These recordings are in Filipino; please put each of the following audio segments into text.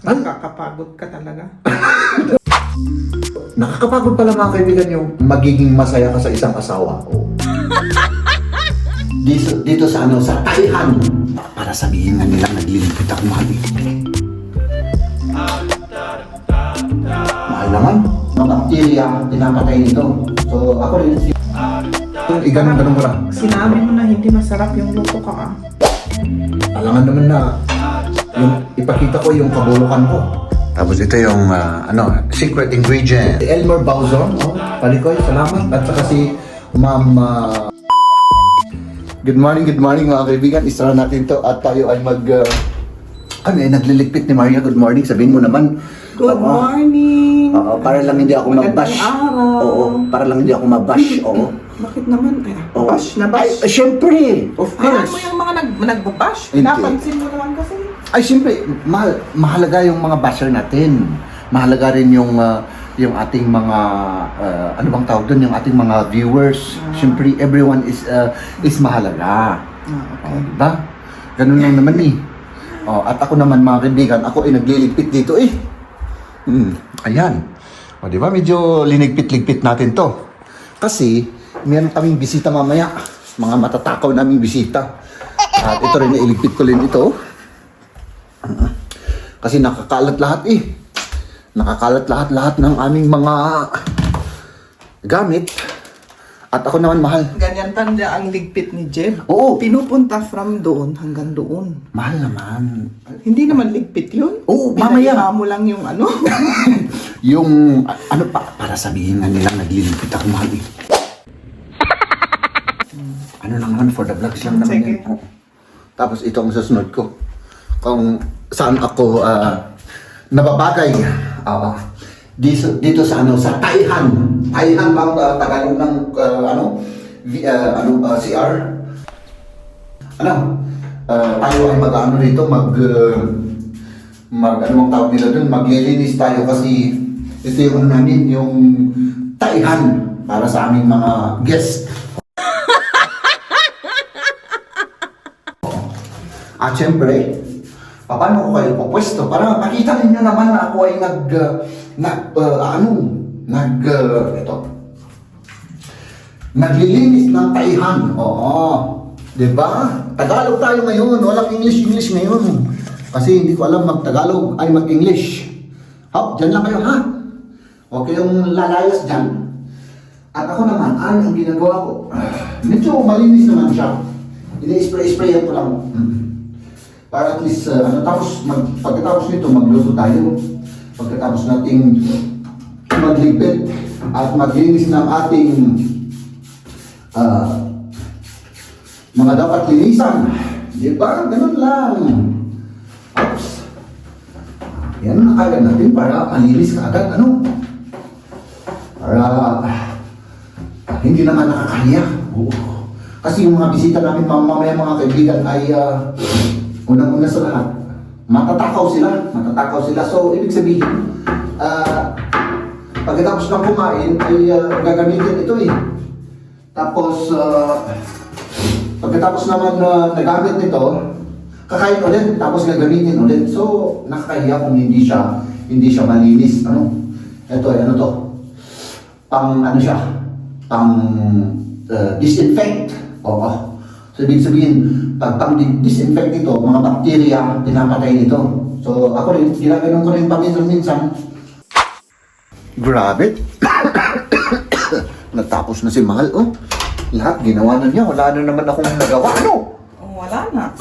Nakakapagod ka talaga. Nakakapagod pala mga kaibigan yung magiging masaya ka sa isang asawa. Oh. Dito sa sa Taihan. Para sabihin nga nilang naglilipit ako mahal. Mahal naman. Mga bakterya, pinapatay nito. So ako rin. Ganun mo lang. Sinabi mo na hindi masarap yung luto ka ah. Alangan naman na yung ipakita ko yung kabulukan ko. Tapos ito yung secret ingredient. Si Elmer Bauzon, Palikoy, salamat. At saka si Ma'am Good morning mga kaibigan. Isara natin to at tayo ay nagliligpit ni Maria. Good morning. Sabihin mo naman. Good morning. Para lang hindi ako Magandang mabash. araw. Oo, para lang hindi ako mabash. Oo. Bakit naman? Oo. Bash na bash. Ay, syempre. Of Kaya course. mo yung mga nagbabash. Hindi. Napansin mo naman kasi. Ay, siyempre, mahalaga yung mga basher natin. Mahalaga rin yung ating mga, ano bang tawag doon, yung ating mga viewers. Siyempre, everyone is mahalaga. Okay. Diba? Ganun lang naman eh. At ako naman mga kaibigan, ako ay nagliligpit dito eh. Ayan. Diba, medyo linigpit-ligpit natin to. Kasi, meron kaming bisita mamaya. Mga matatakaw naming bisita. At ito rin, nailigpit ko rin ito. Kasi nakakalat lahat eh. Nakakalat lahat ng aming mga gamit. At ako naman mahal. Ganyan tanda ang ligpit ni Jeb. Oo. Pinupunta from doon hanggang doon. Mahal naman. Hindi naman ligpit yun. Oo, mamaya. Pinaiha mo lang yung ano. Yung, para sabihin nga nilang nagliligpit ako mahal eh. Ano lang naman, for the vlogs lang naman Sige. yan. Oo. Tapos ito ang susunod ko. Kung saan ako nababagay. Dito sa sa Taihan. Taihan bang Tagalog ng CR? Tayo ay mag-ano rito, ano ang tawag nila doon, maglilinis tayo kasi ito yung namin, yung Taihan para sa aming mga guests. At syempre, paano ko kayo pupwesto para makita ninyo naman na ako ay naglilinis ng Taihan. Oo. Diba? Tagalog tayo ngayon. Walang English ngayon. Kasi hindi ko alam mag-Tagalog ay mag-English. Hop, dyan lang kayo ha. Huwag kayong lalayas dyan. At ako naman, ang ginagawa ko, medyo malinis naman siya. Ini-spray-sprayan ko lang. Para at least, pagkatapos nito, magluto tayo. Pagkatapos nating magligpit at maglinis ng ating mga dapat linisan. Di ba? Ganun lang. Oops. Yan ang agad natin para malinis ka agad. Para hindi naman nakakahiya. Kasi yung mga bisita namin mamaya mga kaibigan ay unang-una sa lahat, matatakaw sila. So, ibig sabihin, pagkatapos ng kumain, ay gagamitin ito eh. Tapos, pagkatapos naman nagamit nito, kakain ulit, tapos gagamitin ulit. So, nakakahiya kung hindi siya malinis. Ito ay to? Pang disinfect. Oo. So, ibig sabihin, pag pang-disinfect ito, mga bakterya, pinapatay nito. So, ako rin, ginaganon ko rin paminsan-minsan. Grabe. Natapos na si Mahal, Lahat, ginawa na niya. Wala na naman akong nagawa, Wala na.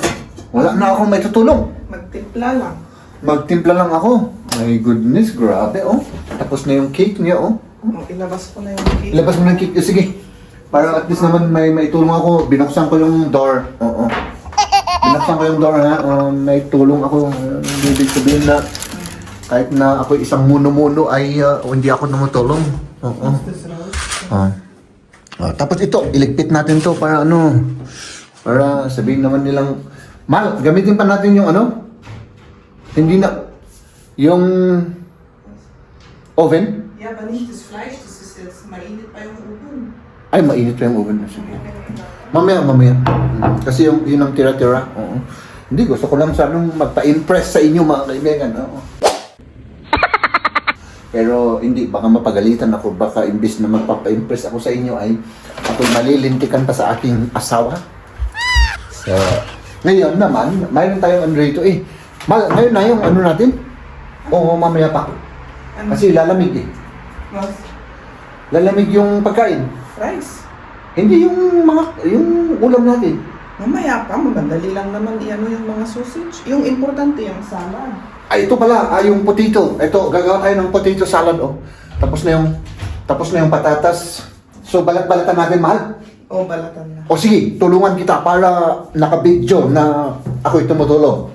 Wala na akong may tutulong. Magtimpla lang. Magtimpla lang ako. My goodness, grabe, Tapos na yung cake niya, Ilabas ko na yung cake. Ilabas mo na yung cake. Sige. Para at least naman may tulong ako. Binuksan ko yung door. Oo. Binuksan ko yung door ha. May tulong ako. Ibig sabihin na kahit na ako isang muno-muno ay hindi ako namutulong. Oo. Tapos ito, iligpit natin to para para sabihin naman nilang Mal, gamitin pa natin yung hindi na yung oven. Ja, aber nicht das Fleisch, das ist jetzt mainit pa yung oven. Ay, mainit pa yung oven. Sige. Mamaya. Kasi yun ang tira-tira. Oo. Hindi, gusto ko lang sanang magpa-impress sa inyo mga kaibigan. Oo. Pero hindi, baka mapagalitan ako. Baka imbis na magpapa-impress ako sa inyo ay ako'y malilintikan pa sa aking asawa. So, ngayon naman, mayroon tayong ano rito eh. Ngayon na yung ano natin? Oo, mamaya pa. Ano? Kasi lalamig eh. Mas Lalamig yung pagkain. rice. Hindi yung ulam natin. Mamaya pa, madali lang naman i-ano yung mga sausage. Yung importante yung salad. Ay, ito pala, yung potato. Ito, gagawa tayo ng potato salad, oh. Tapos na yung patatas. So, balat-balatan natin, mahal. O, balatan na. O sige, tulungan kita para naka-video na ako'y tumutulong.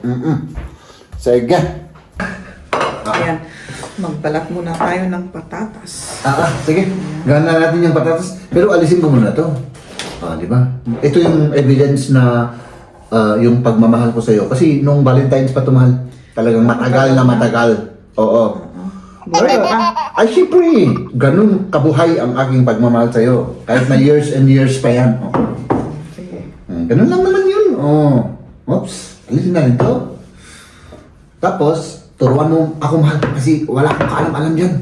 Sige. Ayan. Magbalat muna tayo ng patatas. Sige. Gawin na natin yung patatas. Pero alisin mo muna to. Di ba? Ito yung evidence na yung pagmamahal ko sa'yo. Kasi nung Valentine's pa tumahal, talagang matagal na matagal. Oo. Ay, siyempre, ganun kabuhay ang aking pagmamahal sa'yo. Kahit na years and years pa yan. Sige. Ganun lang naman yun. Oops, alisin na rin to. Tapos, turuan mo ako mahal kasi wala akong kaalam-alam dyan.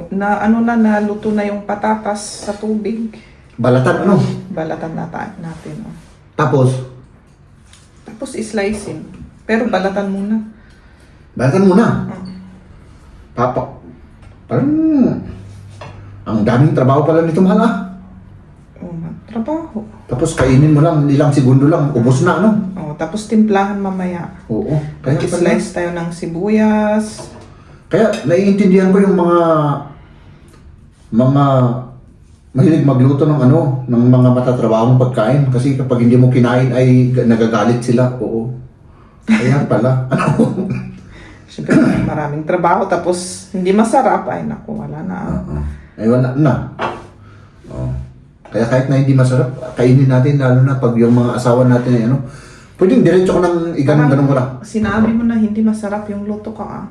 Naluto na yung patatas sa tubig. Balatan ano? Balatan natin. Oh. Tapos i-slicein. Pero balatan muna. balatan muna. Parang ang daming trabaho pala nito mahal ah. Trabaho. Tapos kainin mo lang, ilang segundo lang, ubos na ano? Tapos timplahan mamaya. Oo. Kaya Mag-slice tayo ng sibuyas. Kaya naiintindihan ko yung mga mahilig magluto ng ng mga matatrabahong pagkain kasi kapag hindi mo kinain ay nagagalit sila. Oo. Kaya pala. Siyempre, maraming trabaho tapos hindi masarap. Ay, naku, wala na. Ay wala na. Kaya kahit na hindi masarap, kainin natin lalo na pag yung mga asawa natin ay pwedeng diretso ko nang ganun ko lang. Sinabi mo na hindi masarap yung luto ka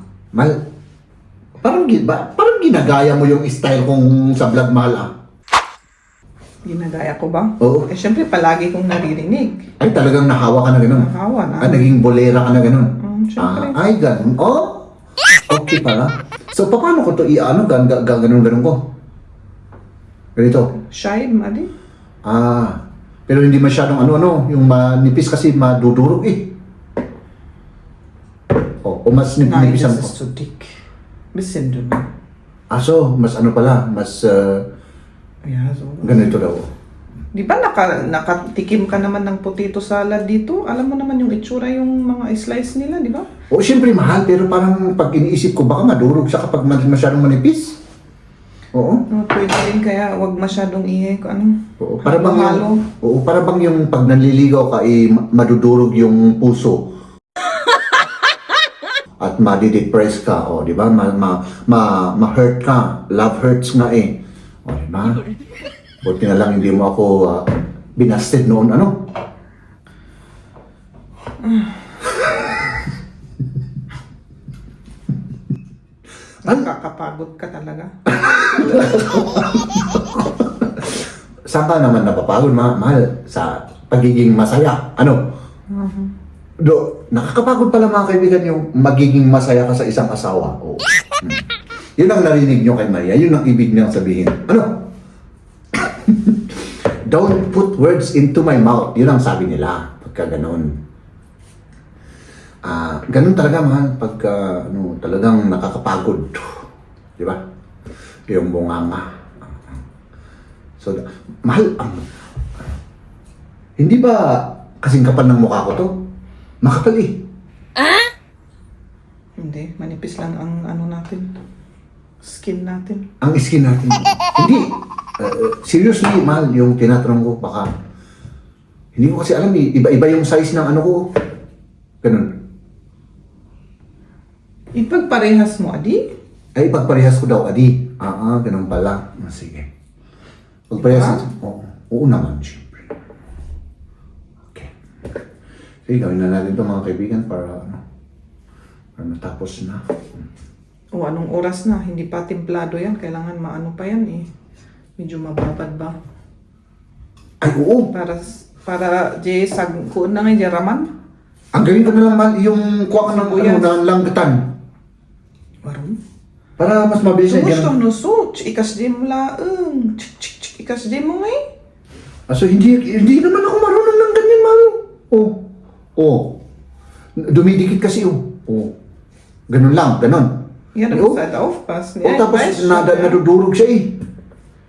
Parang ginagaya mo yung style kong sa vlog mahal ah. Ginagaya ko ba? Oo. Siyempre, palagi kong naririnig. Ay talagang nahawa ka na ganun. Nahawa na. Naging bolera ka na ganun. Siyempre. Ay ganun. Okay pala. So paano ko to ganun ko? Ganito. Shy, mali. Pero hindi masyadong yung manipis kasi madudurog eh. O mas nipisan ko. Sudik. Bisin dun. So mas pala, mas ganito daw. Di ba nakatikim ka naman ng potato salad dito? Alam mo naman yung itsura yung mga slice nila, di ba? Siyempre mahal, pero parang pag iniisip ko baka madurog siya kapag masyadong manipis. Oo. Pwede rin kaya wag masyadong Oo, para bang yung pag nanliligaw ka madudurog yung puso. At madi-depress ka, di ba? Ma-hurt ka. Love hurts nga eh. Di ba? Buti na lang hindi mo ako binasted noon, Nakakapagod ka talaga. Saan ka naman napapagod, mahal? Sa pagiging masaya. Nakakapagod pala mga kaibigan yung magiging masaya ka sa isang asawa. Yun ang narinig nyo kay Maria. Yun ang ibig niyang sabihin. Don't put words into my mouth. Yun ang sabi nila. Pagka ganoon. Ganun talaga mahal pagka talagang nakakapagod. Di ba? Yung bunganga. So, mahal hindi ba kasing kapal ng mukha ko to? Makapal eh. Hindi, manipis lang ang natin. Skin natin. Ang skin natin. Hindi. Seriously, mahal, yung tinatanong ko, baka hindi ko kasi alam eh. Iba-iba yung size ng ko. Ganun. Ipagparehas mo, Adi? Ay, pagparehas ko daw, Adi. Ganun pala. Sige. Pagparehas. Oo naman, syempre. Okay. Sige, gawin na natin ito mga kaibigan para matapos na. Anong oras na? Hindi pa timplado yan. Kailangan maano pa yan eh. Medyo mababad ba? Ay, oo. Para kuon na nga raman. Ang gawin ko na lang mahal, yung kuha ka ng Sibuyas. ng langgatan. Waron? Para mas mabilis na Gusto ganun. no so, ikas di mo laang. Ikas di mo ngay. So, hindi naman ako marunong ng ganyan, Mahal. Oh. Dumidikit kasi, Oh. Ganun lang, ganun. Yan Oh. ang sa aufpass Oh, tapos nadudurog siya eh.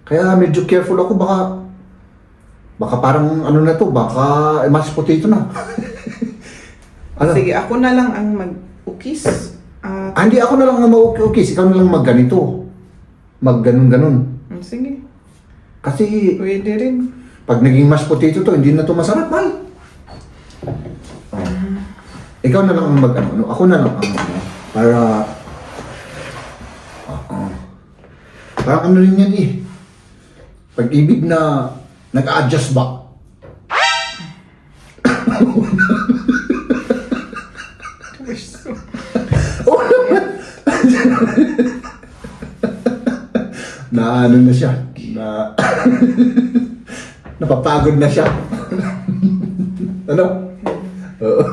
Kaya medyo careful ako, baka parang ano na to, baka mashed potato na. Ano? Sige, ako na lang ang mag-ukis. Hindi ako na lang ang mag-ukis, ikaw na lang mag-ganito. Mag-ganun-ganun. Sige, Kasi pwede rin. pag naging mashed potato to, hindi na to masarap, Mahal. Ikaw na lang ang mag-ano, ako na lang ang para parang ano rin yan eh. Pag-ibig na nag-a-adjust ba? Na ano na siya, na napapagod na siya. Ano? Oo.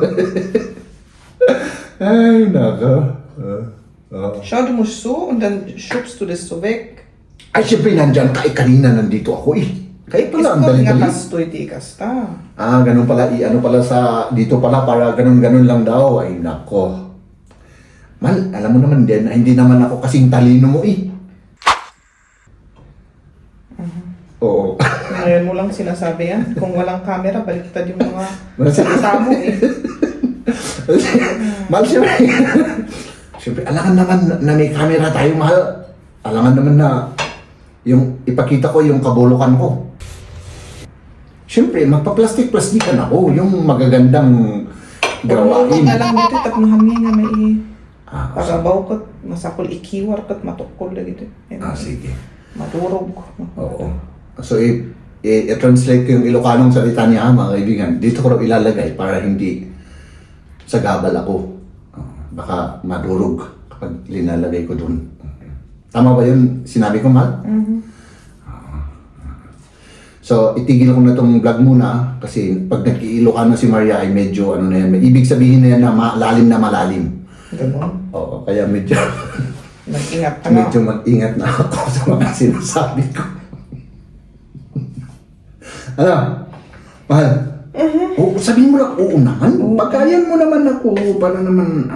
Ay, naka. Schau, du musst so und dann schubst du das so weg. Ay, siyempre nandyan ka. Kanina nandito ako eh. Kaya pala, ang Iskot nga dali-dali. pastoy di kasta. Ganun pala. Ano pala sa, dito pala para ganun-ganun lang daw. Ay, nako. Mal, alam mo naman din, hindi naman ako kasing talino mo eh. Oo. Ngayon mo lang sinasabi yan. Kung walang camera, baliktad yung mga salita mo eh. Mahal, siyempre. Siyempre, alangan naman na may camera tayo, Mahal. Alangan naman na yung ipakita ko yung kabulukan ko. Siyempre, magpa-plastic-plastikan ako. Yung magagandang gawain. Nga lang dito, tapnuhami nga may Sige. pagabaw kat, masakol ikiwar kat matukol na dito. Sige. Madurog. Oo. So, i-translate ko yung Ilocanong salita niya, mga kaibigan. Dito ko raw ilalagay para hindi sagabal ako. Baka madurog kapag linalagay ko dun. Tama ba yun sinabi ko, Mahal? So, itigil ko na tong vlog muna kasi pag nag-Ilocano si Maria ay medyo ano na yan. May ibig sabihin na yan na malalim na malalim. Ganon. Oo, kaya medyo Mag-ingat ka nga. medyo mag-ingat na ako sa mga sinasabi ko. Ano? Mahal? Oo, sabihin mo lang, oo naman. Pagkayan mo naman ako. Para naman,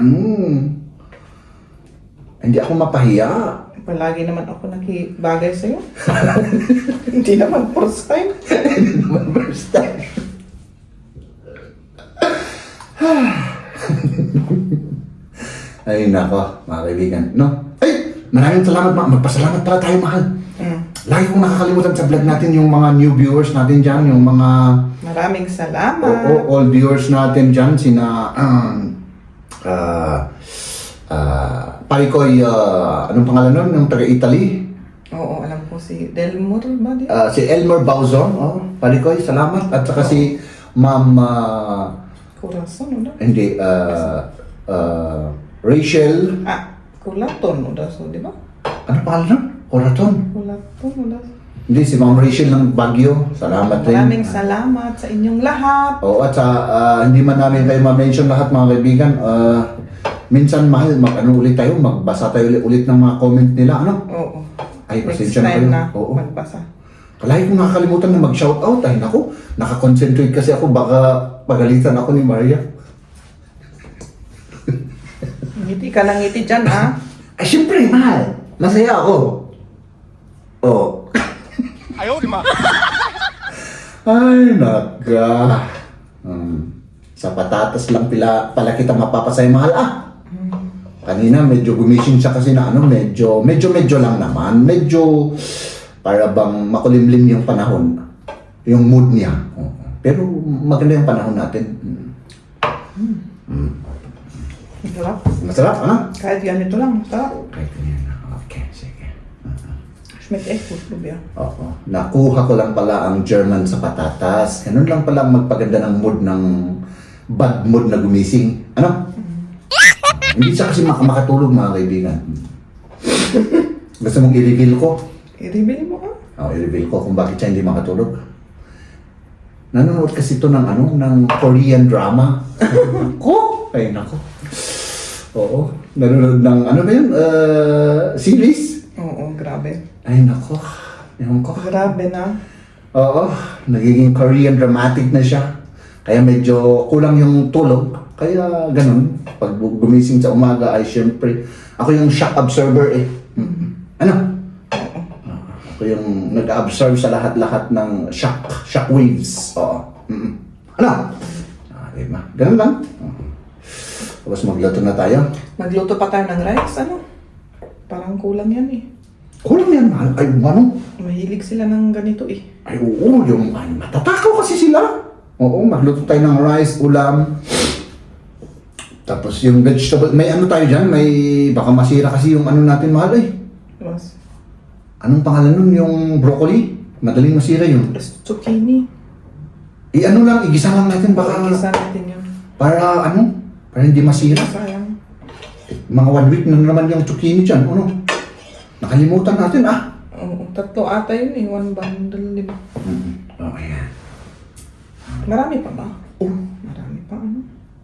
hindi ako mapahiya. Palagi naman ako nakibagay sa'yo. Hindi naman first time. Hindi naman first time. Ay, nako, mga kaibigan. No? Ay, maraming salamat, magpasalamat pala tayo, Mahal. Lagi kong nakakalimutan sa vlog natin yung mga new viewers natin dyan, yung mga Maraming salamat. all viewers natin dyan, sina Parikoy, anong pangalan nun? Yung taga-Italy? Oo, alam ko si Delmore ba? Di? Si Elmer Bauzon, Parikoy, salamat. At saka si Ma'am, Corazon, o da? hindi, Rachel, Culaton, o da? So, di ba? ano pangalan nun? Coraton. Culaton, o da? Hindi, si Ma'am Rachel ng Baguio, salamat rin. Maraming salamat sa inyong lahat. Oo, at sa, hindi man namin kayo ma-mention lahat, mga kaibigan. Minsan, Mahal, mag-ano ulit tayo, magbasa tayo ulit ng mga comment nila, ano? Oo. Ay, Next pasensya na time kayo. na Oo. magbasa. Kalahit kong nakakalimutan na mag-shoutout. Ay, naku, nakakonsentrate kasi ako, baka pagalitan ako ni Maria. Ngiti ka lang ngiti dyan, ah. Ay, syempre, Mahal, masaya ako. Oo. Ayaw, di ma. Ay, naka. Sa patatas lang pala kita mapapasay, Mahal. Kanina medyo gumising siya kasi na ano, medyo lang naman. Medyo para bang makulimlim yung panahon. Yung mood niya. Pero maganda yung panahon natin. Masarap. Masarap, ha? Kahit ganito lang, masarap. Kahit ganyan. Okay, sige. Schmeckt echt gut, Lubia. Oo. Nakuha ko lang pala ang German sa patatas. Ganun lang pala ang magpaganda ng mood ng bad mood na gumising. Ano? Hindi siya kasi makatulog, mga kaibigan. Gusto mong i-reveal ko? I-reveal mo ka? I-reveal ko kung bakit siya hindi makatulog. Nanonood kasi ito ng ng Korean drama. Ko? Ay, nako. Oo. Nanonood ng ano ba yun? Series? Oo, grabe. Ay, nako. Ewan ko. Grabe na. Oo. Nagiging Korean dramatic na siya. Kaya medyo kulang yung tulog. Kaya ganun. Pag gumising sa umaga ay syempre, ako yung shock absorber eh. Ano? Ako yung nag-absorb sa lahat-lahat ng shock waves. Oo. Ano? Diba? Ganun lang. Tapos magluto na tayo. Magluto pa tayo ng rice, ano? Parang kulang yan eh. Kulang yan, mahal. Ay, ano? Mahilig sila ng ganito eh. Ay, oo, yung ay, matatakaw kasi sila. Oo, magluto tayo ng rice, ulam. Tapos yung vegetable, may ano tayo dyan, may baka masira kasi yung ano natin, mahal eh. Mas, Anong pangalan nun? Yung broccoli? Madaling masira yun. zucchini. I-ano lang, igisa lang natin baka Igisa natin yun. para ano? Para hindi masira. Sayang. Mga 1 week na naman yung zucchini dyan, ano? Nakalimutan natin ah. Oo, 3 ata yun eh. 1 bundle, di ba? Okay. Marami pa ba? Oo, marami pa ano.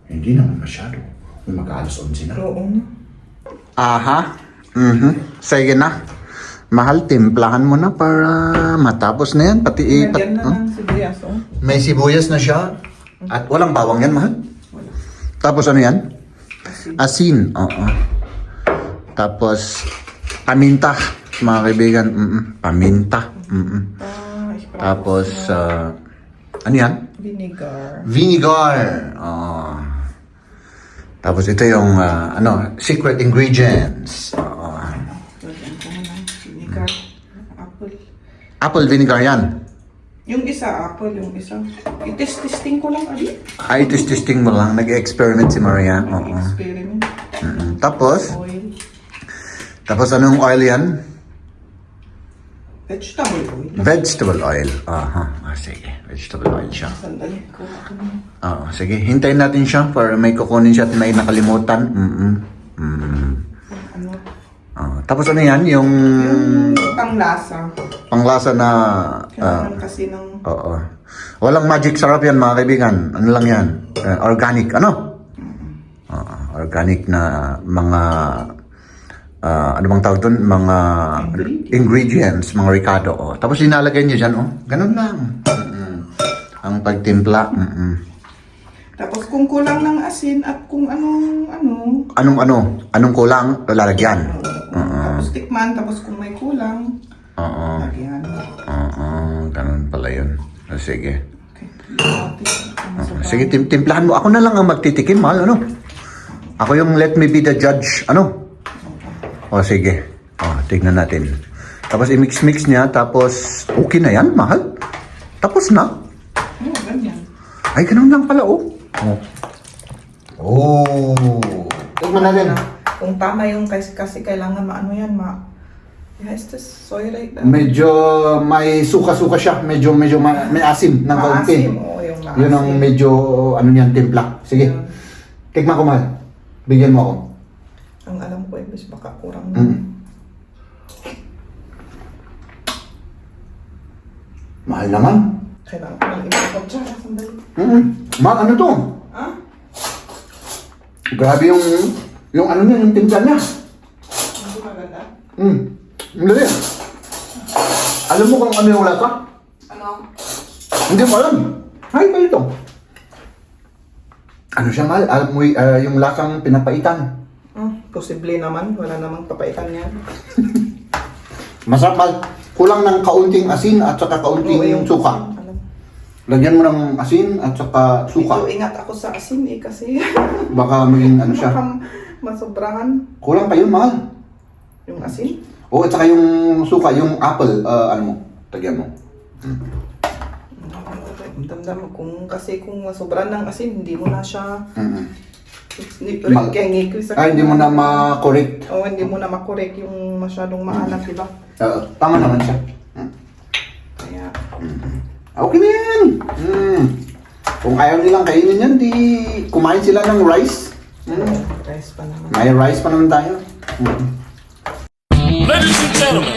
Hindi naman masyado. May mag-alas 11 na. Oo na. Aha. Sige na. Mahal, timplahan mo na para matapos na yan. Pati Lagyan na ng sibuyas, oh. May sibuyas na siya. At walang bawang yan, mahal. Tapos ano yan? Asin. Oo. Tapos paminta, mga kaibigan. Paminta. Tapos ano yan? Vinegar. Vinegar. Oo. Tapos ito yung secret ingredients. Oo. Lagyan ko na ng vinegar. Apple. Apple vinegar yan. Yung isa, apple. Yung isa. I-testing ko lang, ali. Ay, testing mo lang. Nag-experiment si Maria. Oo. Experiment. Tapos, Oil. anong oil yan? Vegetable oil. Vegetable oil. Aha. Sige. Vegetable oil siya. Sandali. Kuha ko na. Oo. Sige. Hintayin natin siya para may kukunin siya at may nakalimutan. Ano? Tapos ano yan? Yung Panglasa. panglasa na... Kailangan kasi ng... Oo. Walang magic sarap yan, mga kaibigan. Ano lang yan? Organic. Ano? Organic na mga... ano bang tawag doon? Mga ingredients, mga ricado. Oh. Tapos inalagay niyo dyan, oh. Ganun lang. Ang pagtimpla. Tapos kung kulang ng asin at kung anong Anong kulang? Lalagyan. Tapos tikman, tapos kung may kulang, Oo. lagyan. Ganun pala yun. Sige. Okay. Sige, timplahan mo. Ako na lang ang magtitikim, mahal. Ano? Ako yung let me be the judge. Ano? O, sige. Tignan natin. Tapos i-mix-mix niya. Tapos, okay na yan, mahal. Tapos na. Oo, ganyan. Ay, ganun lang pala, oh. Tignan natin. Kung tama yung kasi kailangan maano yan, yes, this soy like that. Medyo may suka-suka siya. Medyo may asim ng kaunti. Maasim, oo, yung maasim. Yun ang medyo, niyan, timpla. Sige. Tikman ko, mahal. Bigyan mo ako. Ang alam ko, English, baka kurang na. Mahal naman. Kailangan ko ng ibang kutsara, sandali. Mahal, ano to? Ha? Grabe yung ano niya, yung timpla niya. Hindi maganda? Hindi. Alam mo kung ano yung lasa? Ano? Hindi mo alam. Hay ba ito? Ano siya, mahal? Alam mo yung lasang pinapaitan. Posible naman, wala namang papaitan yan. Masarap, mahal. Kulang ng kaunting asin at saka kaunting suka. Alam. Lagyan mo ng asin at saka suka. Medyo ingat ako sa asin eh, kasi Baka maging ano siya. baka masobrahan Kulang pa yun, mahal. yung asin. Oo, at saka yung suka, yung apple, ano mo, tagyan mo. Damdam kung masobrahan ng asin, hindi mo na siya Hindi mo na ma-correct. Oo, hindi mo na makorek yung masyadong maalat, di ba? Tama naman siya. Kaya, Okay na yan. Kung ayaw nilang kainin yan, di kumain sila ng rice. rice pa naman. May rice pa naman tayo. Ladies and gentlemen,